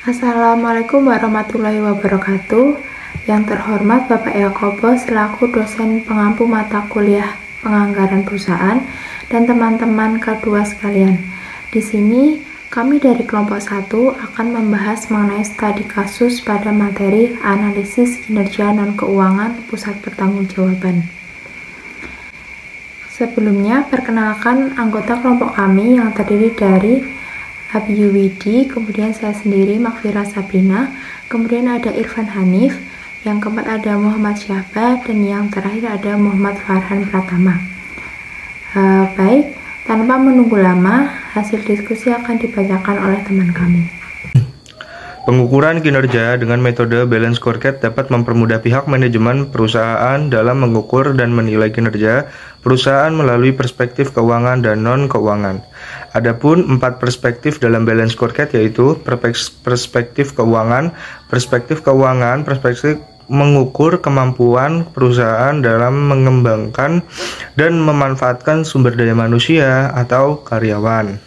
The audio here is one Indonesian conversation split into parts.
Assalamualaikum warahmatullahi wabarakatuh. Yang terhormat Bapak Yakobo selaku dosen pengampu mata kuliah penganggaran perusahaan dan teman-teman K2 sekalian. Di sini kami dari kelompok 1 akan membahas mengenai studi kasus pada materi analisis kinerja non-keuangan pusat pertanggungjawaban. Sebelumnya, perkenalkan anggota kelompok kami yang terdiri dari Abi Widi, kemudian saya sendiri Makfira Sabrina, kemudian ada Irfan Hanif, yang keempat ada Muhammad Syahbad, dan yang terakhir ada Muhammad Farhan Pratama. Baik, tanpa menunggu lama, hasil diskusi akan dibacakan oleh teman kami. Pengukuran kinerja dengan metode balance scorecard dapat mempermudah pihak manajemen perusahaan dalam mengukur dan menilai kinerja perusahaan melalui perspektif keuangan dan non-keuangan. Adapun 4 perspektif dalam balance scorecard yaitu perspektif keuangan, perspektif mengukur kemampuan perusahaan dalam mengembangkan dan memanfaatkan sumber daya manusia atau karyawan.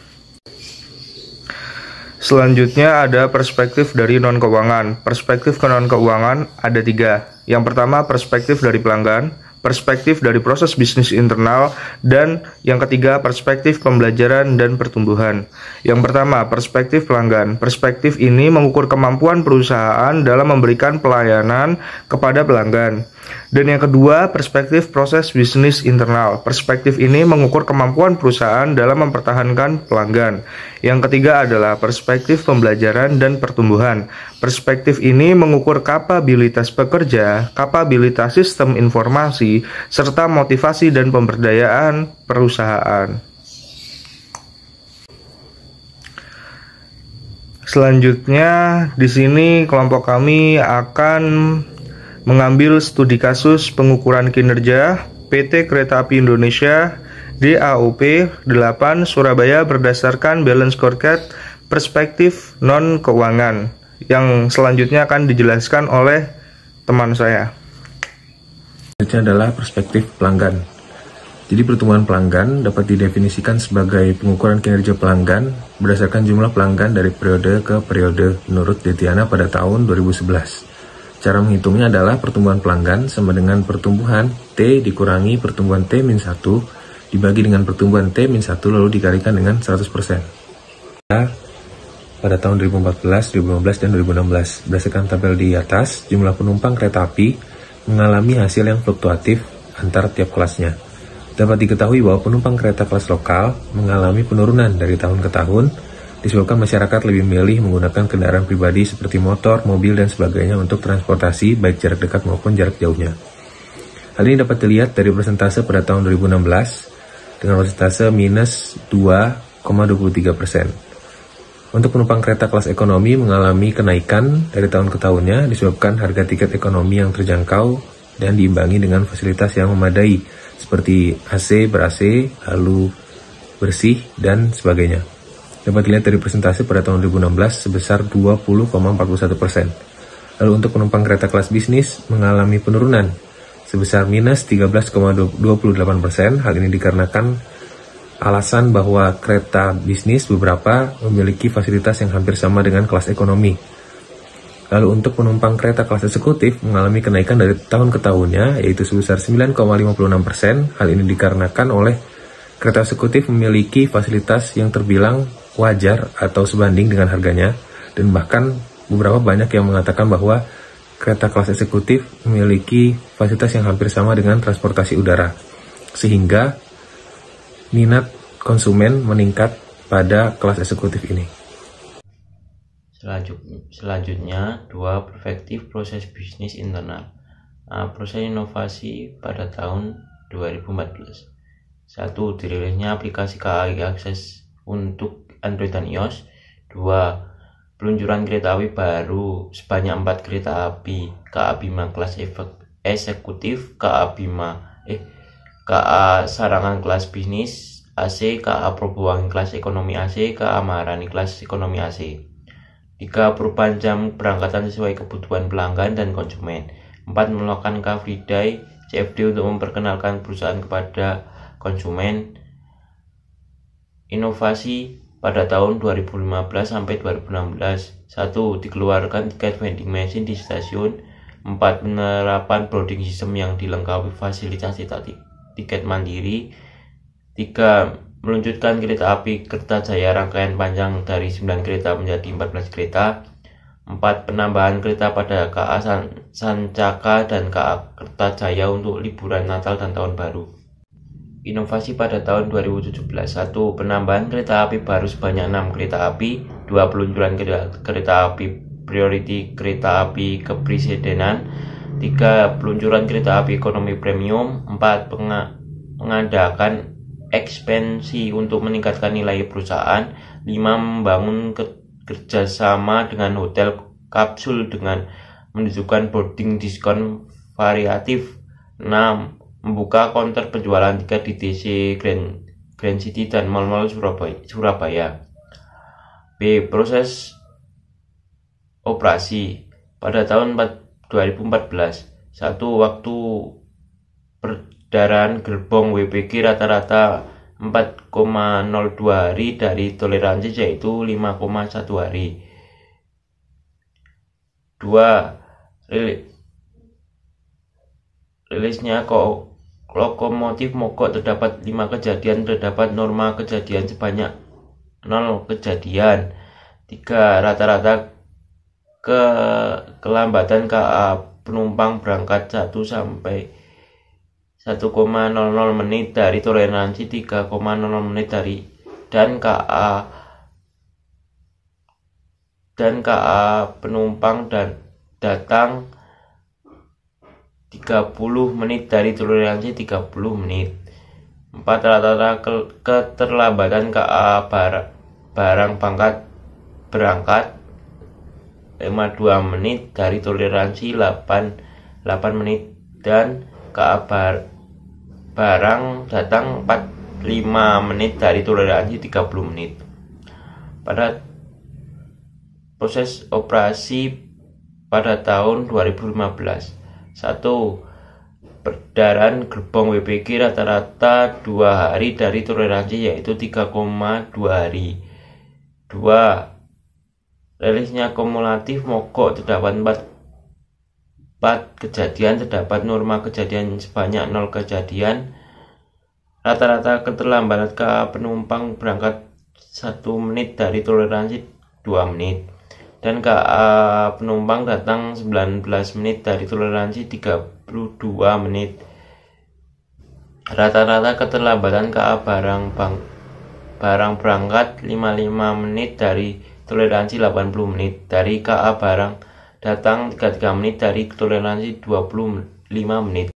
Selanjutnya ada perspektif dari non-keuangan. Perspektif ke non-keuangan ada 3. Yang pertama perspektif dari pelanggan, perspektif dari proses bisnis internal, dan yang ketiga perspektif pembelajaran dan pertumbuhan. Yang pertama perspektif pelanggan. Perspektif ini mengukur kemampuan perusahaan dalam memberikan pelayanan kepada pelanggan. Dan yang kedua perspektif proses bisnis internal. Perspektif ini mengukur kemampuan perusahaan dalam mempertahankan pelanggan. Yang ketiga adalah perspektif pembelajaran dan pertumbuhan. Perspektif ini mengukur kapabilitas pekerja, kapabilitas sistem informasi, serta motivasi dan pemberdayaan perusahaan. Selanjutnya, di sini kelompok kami akan mengambil studi kasus pengukuran kinerja PT Kereta Api Indonesia DAOP 8 Surabaya berdasarkan balance scorecard perspektif non-keuangan, yang selanjutnya akan dijelaskan oleh teman saya. Selanjutnya adalah perspektif pelanggan. Jadi pertumbuhan pelanggan dapat didefinisikan sebagai pengukuran kinerja pelanggan berdasarkan jumlah pelanggan dari periode ke periode menurut Detiana pada tahun 2011. Cara menghitungnya adalah pertumbuhan pelanggan sama dengan pertumbuhan T dikurangi pertumbuhan T-1 dibagi dengan pertumbuhan T-1 lalu dikalikan dengan 100%. Pada tahun 2014, 2015, dan 2016, berdasarkan tabel di atas, jumlah penumpang kereta api mengalami hasil yang fluktuatif antar tiap kelasnya. Dapat diketahui bahwa penumpang kereta kelas lokal mengalami penurunan dari tahun ke tahun, disebabkan masyarakat lebih memilih menggunakan kendaraan pribadi seperti motor, mobil, dan sebagainya untuk transportasi baik jarak dekat maupun jarak jauhnya. Hal ini dapat dilihat dari persentase pada tahun 2016 dengan persentase minus 2,23%. Untuk penumpang kereta kelas ekonomi mengalami kenaikan dari tahun ke tahunnya disebabkan harga tiket ekonomi yang terjangkau dan diimbangi dengan fasilitas yang memadai seperti AC, ber-AC, lalu bersih, dan sebagainya. Dapat dilihat dari persentase pada tahun 2016 sebesar 20,41%. Lalu untuk penumpang kereta kelas bisnis mengalami penurunan sebesar minus 13,28%. Hal ini dikarenakan alasan bahwa kereta bisnis beberapa memiliki fasilitas yang hampir sama dengan kelas ekonomi. Lalu untuk penumpang kereta kelas eksekutif mengalami kenaikan dari tahun ke tahunnya yaitu sebesar 9,56%. Hal ini dikarenakan oleh kereta eksekutif memiliki fasilitas yang terbilang wajar atau sebanding dengan harganya, dan bahkan beberapa banyak yang mengatakan bahwa kereta kelas eksekutif memiliki fasilitas yang hampir sama dengan transportasi udara, sehingga minat konsumen meningkat pada kelas eksekutif ini. Selanjutnya, 2 perspektif proses bisnis internal. Proses inovasi pada tahun 2014. 1. Dirilisnya aplikasi KAI Akses untuk Android dan iOS. 2. Peluncuran kereta api baru sebanyak 4 kereta api KA Bima kelas eksekutif, KA Sarangan kelas bisnis AC, KA Probowangi kelas ekonomi AC, KA Maharani kelas ekonomi AC. 3. Perubahan jam keberangkatan sesuai kebutuhan pelanggan dan konsumen. 4. Melakukan Car Free Day CFD untuk memperkenalkan perusahaan kepada konsumen. Inovasi pada tahun 2015 sampai 2016. 1. Dikeluarkan tiket vending machine di stasiun. 4. Penerapan boarding system yang dilengkapi fasilitas tiket mandiri. 3. Meluncurkan kereta api Kertajaya rangkaian panjang dari 9 kereta menjadi 14 kereta. 4. Penambahan kereta pada KA Sancaka dan KA Kertajaya untuk liburan Natal dan Tahun Baru. Inovasi pada tahun 2017. 1. Penambahan kereta api baru sebanyak 6 kereta api. 2. Peluncuran kereta api priority kereta api kepresidenan. 3. Peluncuran kereta api ekonomi premium. 4. Mengadakan ekspansi untuk meningkatkan nilai perusahaan. 5. Membangun kerjasama dengan hotel kapsul dengan menunjukkan boarding diskon variatif. 6. Membuka counter penjualan tiket di DC Grand City dan mal-mal Surabaya. B. Proses operasi pada tahun 2014. 1. Waktu peredaran gerbong WPG rata-rata 4,02 hari dari toleransi yaitu 5,1 hari. 2. Rilisnya lokomotif mogok terdapat 5 kejadian, terdapat norma kejadian sebanyak 0 kejadian. 3. Rata-rata kelambatan KA penumpang berangkat 1 sampai 1,00 menit dari toleransi 3,00 menit dari dan KA penumpang dan datang 30 menit dari toleransi 30 menit. 4. Rata-rata keterlambatan KA barang berangkat 52 menit dari toleransi 8 menit dan KA barang datang 45 menit dari toleransi 30 menit. Pada proses operasi pada tahun 2015. 1. Peredaran gerbong WPG rata-rata 2 hari dari toleransi yaitu 3,2 hari. 2. Rilisnya kumulatif mogok terdapat 4 kejadian, terdapat norma kejadian sebanyak 0 kejadian. Rata-rata keterlambatan KA penumpang berangkat 1 menit dari toleransi 2 menit dan KA penumpang datang 19 menit dari toleransi 32 menit. Rata-rata keterlambatan KA barang berangkat 55 menit dari toleransi 80 menit dari KA barang datang 33 menit dari toleransi 25 menit.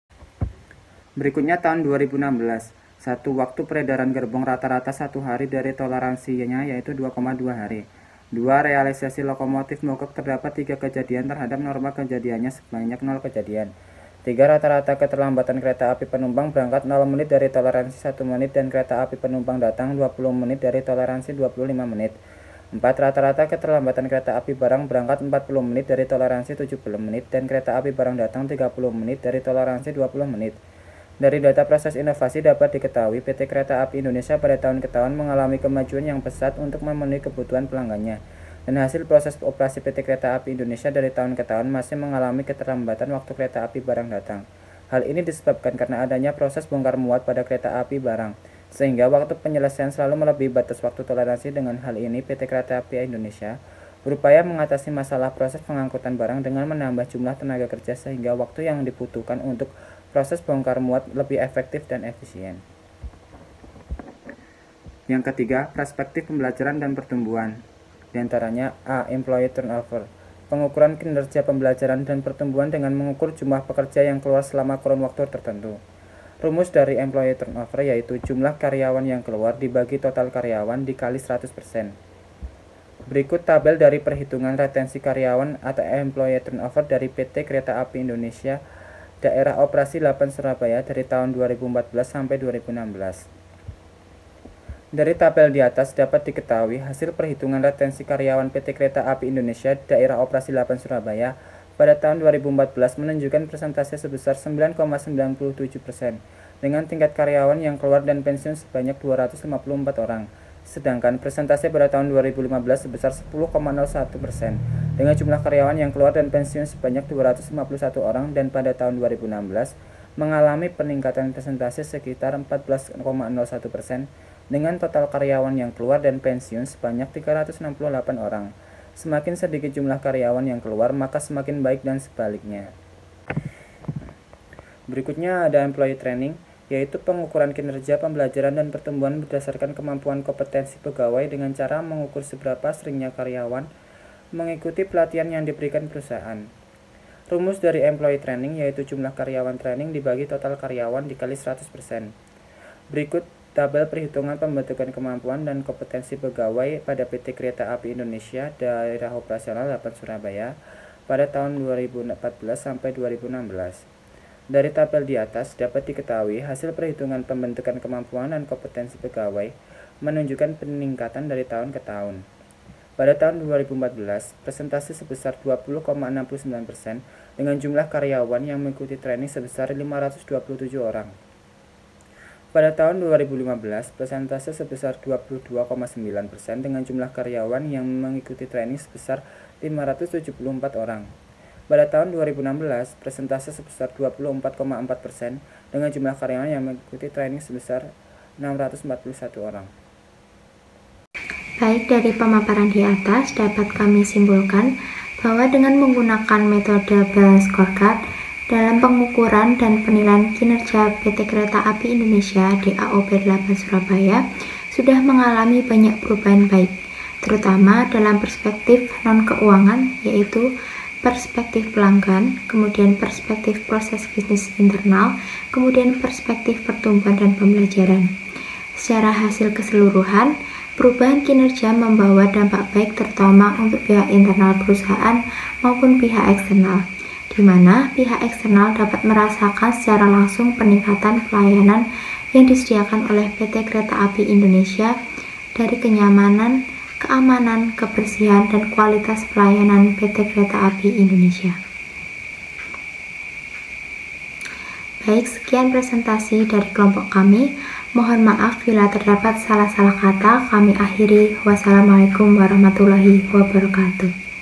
Berikutnya tahun 2016. 1. Waktu peredaran gerbong rata-rata 1 hari dari toleransinya yaitu 2,2 hari. 2. Realisasi lokomotif mogok terdapat 3 kejadian terhadap norma kejadiannya sebanyak 0 kejadian. 3. Rata-rata keterlambatan kereta api penumpang berangkat 0 menit dari toleransi 1 menit dan kereta api penumpang datang 20 menit dari toleransi 25 menit. 4. Rata-rata keterlambatan kereta api barang berangkat 40 menit dari toleransi 70 menit dan kereta api barang datang 30 menit dari toleransi 20 menit. Dari data proses inovasi dapat diketahui PT Kereta Api Indonesia pada tahun ke tahun mengalami kemajuan yang pesat untuk memenuhi kebutuhan pelanggannya. Dan hasil proses operasi PT Kereta Api Indonesia dari tahun ke tahun masih mengalami keterlambatan waktu kereta api barang datang. Hal ini disebabkan karena adanya proses bongkar muat pada kereta api barang, sehingga waktu penyelesaian selalu melebihi batas waktu toleransi. Dengan hal ini, PT Kereta Api Indonesia berupaya mengatasi masalah proses pengangkutan barang dengan menambah jumlah tenaga kerja sehingga waktu yang dibutuhkan untuk proses bongkar muat lebih efektif dan efisien. Yang ketiga, perspektif pembelajaran dan pertumbuhan. Di antaranya A. Employee turnover. Pengukuran kinerja pembelajaran dan pertumbuhan dengan mengukur jumlah pekerja yang keluar selama kurun waktu tertentu. Rumus dari employee turnover yaitu jumlah karyawan yang keluar dibagi total karyawan dikali 100%. Berikut tabel dari perhitungan retensi karyawan atau employee turnover dari PT Kereta Api Indonesia Daerah Operasi 8 Surabaya dari tahun 2014 sampai 2016. Dari tabel di atas dapat diketahui hasil perhitungan retensi karyawan PT Kereta Api Indonesia Daerah Operasi 8 Surabaya pada tahun 2014 menunjukkan persentase sebesar 9,97% dengan tingkat karyawan yang keluar dan pensiun sebanyak 254 orang. Sedangkan persentase pada tahun 2015 sebesar 10,01% dengan jumlah karyawan yang keluar dan pensiun sebanyak 251 orang, dan pada tahun 2016 mengalami peningkatan persentase sekitar 14,01% dengan total karyawan yang keluar dan pensiun sebanyak 368 orang. Semakin sedikit jumlah karyawan yang keluar, maka semakin baik dan sebaliknya. Berikutnya ada employee training, yaitu pengukuran kinerja, pembelajaran, dan pertumbuhan berdasarkan kemampuan kompetensi pegawai dengan cara mengukur seberapa seringnya karyawan mengikuti pelatihan yang diberikan perusahaan. Rumus dari employee training yaitu jumlah karyawan training dibagi total karyawan dikali 100%. Berikut tabel perhitungan pembentukan kemampuan dan kompetensi pegawai pada PT Kereta Api Indonesia Daerah Operasional 8 Surabaya pada tahun 2014 sampai 2016. Dari tabel di atas dapat diketahui hasil perhitungan pembentukan kemampuan dan kompetensi pegawai menunjukkan peningkatan dari tahun ke tahun. Pada tahun 2014, persentase sebesar 20,69% dengan jumlah karyawan yang mengikuti training sebesar 527 orang. Pada tahun 2015, persentase sebesar 22,9% dengan jumlah karyawan yang mengikuti training sebesar 574 orang. Pada tahun 2016, persentase sebesar 24,4% dengan jumlah karyawan yang mengikuti training sebesar 641 orang. Baik, dari pemaparan di atas dapat kami simpulkan bahwa dengan menggunakan metode Balance Scorecard dalam pengukuran dan penilaian kinerja PT Kereta Api Indonesia DAOP 8 Surabaya sudah mengalami banyak perubahan baik, terutama dalam perspektif non-keuangan, yaitu perspektif pelanggan, kemudian perspektif proses bisnis internal, kemudian perspektif pertumbuhan dan pembelajaran. Secara hasil keseluruhan, perubahan kinerja membawa dampak baik terutama untuk pihak internal perusahaan maupun pihak eksternal, di mana pihak eksternal dapat merasakan secara langsung peningkatan pelayanan yang disediakan oleh PT Kereta Api Indonesia dari kenyamanan, keamanan, kebersihan, dan kualitas pelayanan PT Kereta Api Indonesia. Baik, sekian presentasi dari kelompok kami. Mohon maaf bila terdapat salah-salah kata. Kami akhiri. Wassalamualaikum warahmatullahi wabarakatuh.